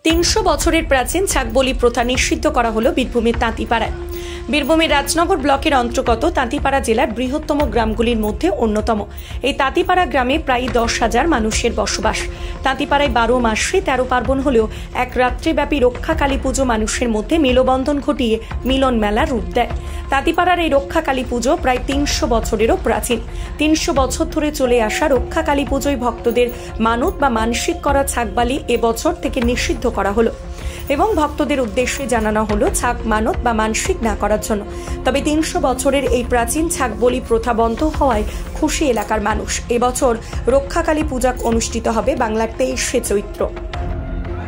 300 বছরের প্রাচীন ছাগবলি প্রথা নিষিদ্ধ করা হলো বীরভূমের তাঁতিপাড়ায়। বীরভূমের রাজনগর ব্লকের অন্তর্গত তাঁতিপাড়া জেলার বৃহত্তম গ্রামগুলির মধ্যে অন্যতম এই তাঁতিপাড়া গ্রামে প্রায় 10,000 মানুষের বসবাস। তাঁতিপাড়ায় 12 মাসে 13 পার্বণ হলেও এক রাত্রিব্যাপী রক্ষা কালী পুজো মানুষের মধ্যে মেলবন্ধন ঘটিয়ে মিলন মেলার রূপ দেয়। তাঁতিপাড়ার এই রক্ষা কালী পুজো প্রায় 300 বছরেরও প্রাচীন। 300 বছর ধরে চলে আসা রক্ষা কালী পুজোয় ভক্তদের মানত বা মানসিক করা ছাগবলি এবছর থেকে নিষিদ্ধ করা হলো এবং ভক্তদের উদ্দেশ্যে জানানো হলো ছাগ মানত বা মানসিক না করার জন্য। তবে 300 বছরের এই প্রাচীন ছাগবলি প্রথা বন্ধ হওয়ায় খুশি এলাকার মানুষ। এবছর রক্ষাকালী পূজা অনুষ্ঠিত হবে বাংলার 23শে চৈত্র।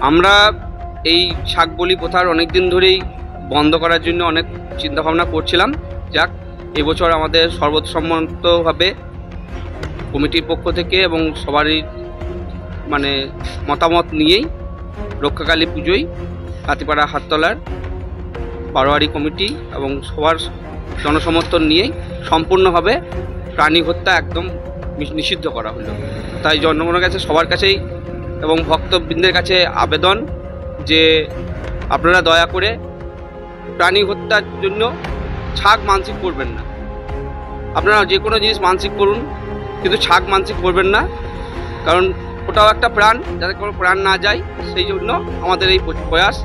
আমরা এই ছাগবলি প্রথার অনেকদিন ধরেই বন্ধ করার জন্য অনেক চিন্তাভাবনা করছিলাম। যাক, এবছর আমাদের সর্বসম্মতভাবে কমিটির পক্ষ থেকে এবং সবারই মতামত নিয়েই রক্ষাকালী পুজোয় তাঁতিপাড়া হাটতলার বারোয়ারি কমিটি এবং সবার জনসমর্থন নিয়েই সম্পূর্ণভাবে প্রাণী হত্যা একদম নিষিদ্ধ করা হলো। তাই জনগণের কাছে, সবার কাছেই এবং ভক্তবৃন্দের কাছে আবেদন যে আপনারা দয়া করে প্রাণী হত্যার জন্য ছাগ মানসিক করবেন না। আপনারা যে কোনো জিনিস মানসিক করুন, কিন্তু ছাগ মানসিক করবেন না, কারণ ওটাও একটা প্রাণ, যাতে কোনো প্রাণ না যায়। সেই জন্য আমাদের এই প্রয়াস,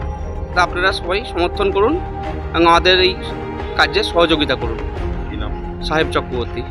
তা আপনারা সবাই সমর্থন করুন এবং আমাদের এই কাজে সহযোগিতা করুন। সাহেব চক্রবর্তী।